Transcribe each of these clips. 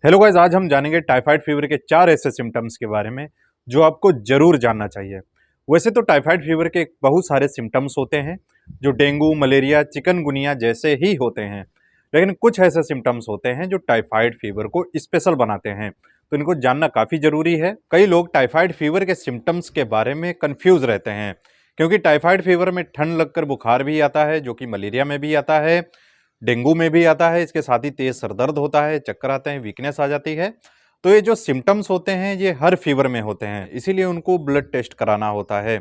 Hello guys, आज हम जानेंगे टाइफाइड फीवर के 4 ऐसे सिम्टम्स के बारे में जो आपको जरूर जानना चाहिए। वैसे तो टाइफाइड फीवर के बहुत सारे सिम्टम्स होते हैं जो डेंगू, मलेरिया, चिकनगुनिया जैसे ही होते हैं, लेकिन कुछ ऐसे सिम्टम्स होते हैं जो टाइफाइड फीवर को स्पेशल बनाते हैं, तो इनको जानना काफ़ी ज़रूरी है। कई लोग टाइफाइड फीवर के सिम्टम्स के बारे में कन्फ्यूज़ रहते हैं क्योंकि टाइफाइड फीवर में ठंड लगकर बुखार भी आता है, जो कि मलेरिया में भी आता है, डेंगू में भी आता है। इसके साथ ही तेज सर दर्द होता है, चक्कर आते हैं, वीकनेस आ जाती है। तो ये जो सिम्टम्स होते हैं ये हर फीवर में होते हैं, इसीलिए उनको ब्लड टेस्ट कराना होता है।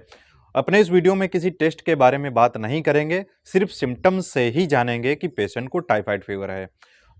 अपने इस वीडियो में किसी टेस्ट के बारे में बात नहीं करेंगे, सिर्फ सिम्टम्स से ही जानेंगे कि पेशेंट को टाइफाइड फीवर है।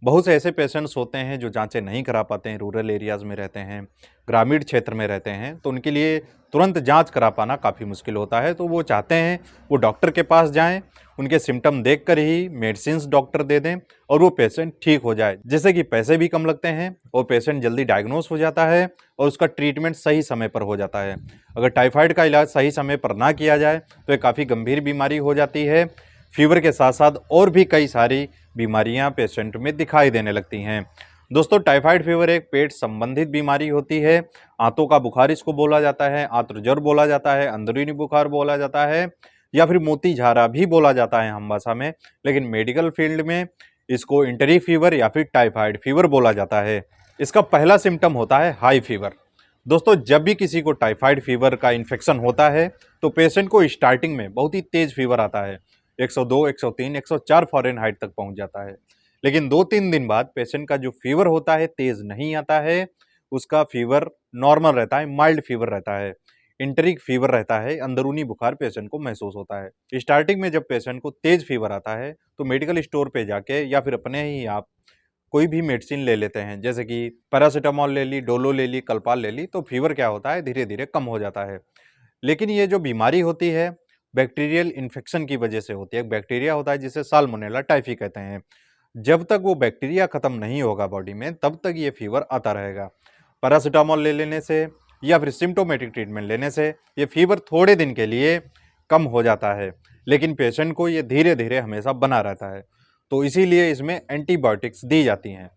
बहुत से ऐसे पेशेंट्स होते हैं जो जांचें नहीं करा पाते हैं, रूरल एरियाज़ में रहते हैं, ग्रामीण क्षेत्र में रहते हैं, तो उनके लिए तुरंत जांच करा पाना काफ़ी मुश्किल होता है। तो वो चाहते हैं वो डॉक्टर के पास जाएं, उनके सिम्टम देखकर ही मेडिसिन्स डॉक्टर दे दें और वो पेशेंट ठीक हो जाए, जिससे कि पैसे भी कम लगते हैं और पेशेंट जल्दी डायग्नोस हो जाता है और उसका ट्रीटमेंट सही समय पर हो जाता है। अगर टाइफाइड का इलाज सही समय पर ना किया जाए तो ये काफ़ी गंभीर बीमारी हो जाती है। फीवर के साथ साथ और भी कई सारी बीमारियां पेशेंट में दिखाई देने लगती हैं। दोस्तों, टाइफाइड फीवर एक पेट संबंधित बीमारी होती है। आंतों का बुखार इसको बोला जाता है, आंत्र ज्वर बोला जाता है, अंदरूनी बुखार बोला जाता है, या फिर मोती झारा भी बोला जाता है हम भाषा में, लेकिन मेडिकल फील्ड में इसको इंटरी फीवर या फिर टाइफाइड फीवर बोला जाता है। इसका पहला सिम्टम होता है हाई फीवर। दोस्तों, जब भी किसी को टाइफाइड फीवर का इन्फेक्शन होता है तो पेशेंट को स्टार्टिंग में बहुत ही तेज फीवर आता है, 102, 103, 104 फ़ारेनहाइट तक पहुंच जाता है। लेकिन 2-3 दिन बाद पेशेंट का जो फीवर होता है तेज नहीं आता है, उसका फीवर नॉर्मल रहता है, माइल्ड फीवर रहता है, इंटरिक फीवर रहता है, अंदरूनी बुखार पेशेंट को महसूस होता है। स्टार्टिंग में जब पेशेंट को तेज फीवर आता है तो मेडिकल स्टोर पे जाके या फिर अपने ही आप कोई भी मेडिसिन ले लेते हैं, जैसे कि पैरासिटामॉल ले ली, डोलो ले ली, कल्पाल ले ली, तो फीवर क्या होता है धीरे धीरे कम हो जाता है। लेकिन ये जो बीमारी होती है बैक्टीरियल इन्फेक्शन की वजह से होती है। एक बैक्टीरिया होता है जिसे साल्मोनेला टाइफी कहते हैं। जब तक वो बैक्टीरिया खत्म नहीं होगा बॉडी में तब तक ये फीवर आता रहेगा। पैरासिटामॉल ले लेने से या फिर सिम्टोमेटिक ट्रीटमेंट लेने से ये फीवर थोड़े दिन के लिए कम हो जाता है, लेकिन पेशेंट को ये धीरे धीरे हमेशा बना रहता है। तो इसीलिए इसमें एंटीबायोटिक्स दी जाती हैं।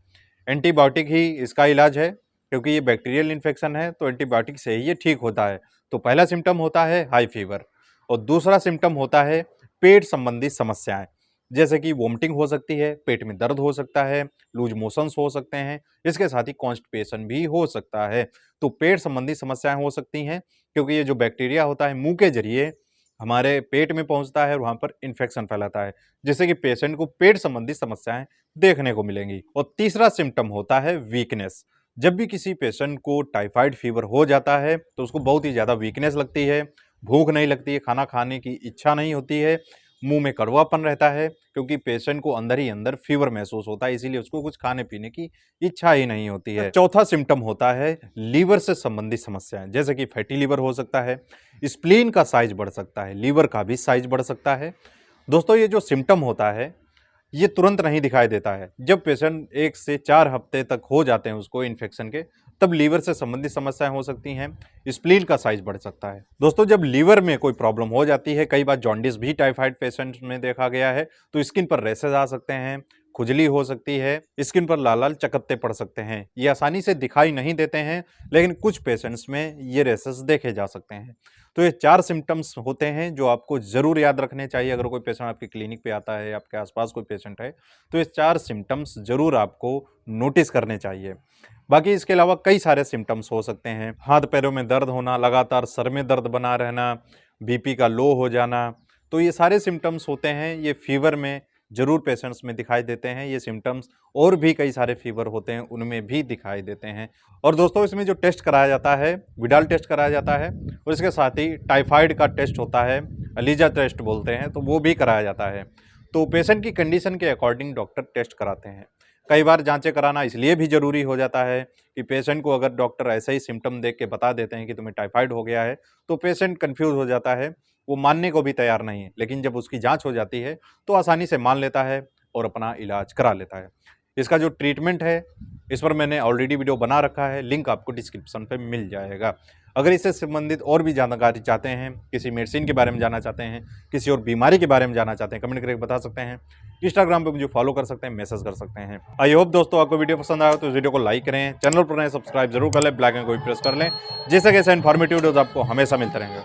एंटीबायोटिक ही इसका इलाज है, क्योंकि ये बैक्टीरियल इन्फेक्शन है तो एंटीबायोटिक से ही ये ठीक होता है। तो पहला सिम्टम होता है हाई फीवर और दूसरा सिम्टम होता है पेट संबंधी समस्याएं, जैसे कि वोमिटिंग हो सकती है, पेट में दर्द हो सकता है, लूज मोशंस हो सकते हैं, इसके साथ ही कॉन्स्टिपेशन भी हो सकता है। तो पेट संबंधी समस्याएं हो सकती हैं क्योंकि ये जो बैक्टीरिया होता है मुंह के जरिए हमारे पेट में पहुंचता है और वहां पर इन्फेक्शन फैलाता है, जिससे कि पेशेंट को पेट संबंधी समस्याएं देखने को मिलेंगी। और तीसरा सिम्टम होता है वीकनेस। जब भी किसी पेशेंट को टाइफाइड फीवर हो जाता है तो उसको बहुत ही ज़्यादा वीकनेस लगती है, भूख नहीं लगती है, खाना खाने की इच्छा नहीं होती है, मुंह में कड़वापन रहता है, क्योंकि पेशेंट को अंदर ही अंदर फीवर महसूस होता है, इसीलिए उसको कुछ खाने पीने की इच्छा ही नहीं होती है। चौथा सिम्टम होता है लीवर से संबंधित समस्याएं, जैसे कि फैटी लीवर हो सकता है, स्प्लीन का साइज बढ़ सकता है, लीवर का भी साइज बढ़ सकता है। दोस्तों, ये जो सिम्टम होता है ये तुरंत नहीं दिखाई देता है। जब पेशेंट 1 से 4 हफ्ते तक हो जाते हैं उसको इन्फेक्शन के, तब लीवर से संबंधित समस्याएं हो सकती हैं, स्प्लीन का साइज बढ़ सकता है। दोस्तों, जब लीवर में कोई प्रॉब्लम हो जाती है, कई बार जॉन्डिस भी टाइफाइड पेशेंट्स में देखा गया है, तो स्किन पर रैशेज आ सकते हैं, खुजली हो सकती है, स्किन पर लाल लाल चकत्ते पड़ सकते हैं। ये आसानी से दिखाई नहीं देते हैं, लेकिन कुछ पेशेंट्स में ये रैशेज देखे जा सकते हैं। तो ये 4 सिम्पटम्स होते हैं जो आपको ज़रूर याद रखने चाहिए। अगर कोई पेशेंट आपके क्लिनिक पे आता है, आपके आसपास कोई पेशेंट है, तो ये 4 सिम्पटम्स ज़रूर आपको नोटिस करने चाहिए। बाकी इसके अलावा कई सारे सिम्पटम्स हो सकते हैं। हाथ पैरों में दर्द होना, लगातार सर में दर्द बना रहना, बीपी का लो हो जाना, तो ये सारे सिम्पटम्स होते हैं, ये फीवर में ज़रूर पेशेंट्स में दिखाई देते हैं। ये सिम्पटम्स और भी कई सारे फीवर होते हैं उनमें भी दिखाई देते हैं। और दोस्तों, इसमें जो टेस्ट कराया जाता है, विडाल टेस्ट कराया जाता है, और इसके साथ ही टाइफाइड का टेस्ट होता है, एलिजा टेस्ट बोलते हैं, तो वो भी कराया जाता है। तो पेशेंट की कंडीशन के अकॉर्डिंग डॉक्टर टेस्ट कराते हैं। कई बार जांचें कराना इसलिए भी ज़रूरी हो जाता है कि पेशेंट को अगर डॉक्टर ऐसे ही सिम्टम देख के बता देते हैं कि तुम्हें टाइफाइड हो गया है, तो पेशेंट कन्फ्यूज़ हो जाता है, वो मानने को भी तैयार नहीं है। लेकिन जब उसकी जाँच हो जाती है तो आसानी से मान लेता है और अपना इलाज करा लेता है। इसका जो ट्रीटमेंट है इस पर मैंने ऑलरेडी वीडियो बना रखा है, लिंक आपको डिस्क्रिप्शन पे मिल जाएगा। अगर इससे संबंधित और भी जानकारी चाहते हैं, किसी मेडिसिन के बारे में जानना चाहते हैं, किसी और बीमारी के बारे में जानना चाहते हैं, कमेंट करके बता सकते हैं। इंस्टाग्राम पे मुझे फॉलो कर सकते हैं, मैसेज कर सकते हैं। आई होप दोस्तों आपको वीडियो पसंद आया तो इस वीडियो को लाइक करें, चैनल पर नए सब्सक्राइब जरूर कर लें, बेल आइकन को भी प्रेस कर लें, जिससे कि ऐसे इन्फॉर्मेटिव वीडियोज आपको हमेशा मिलते रहेंगे।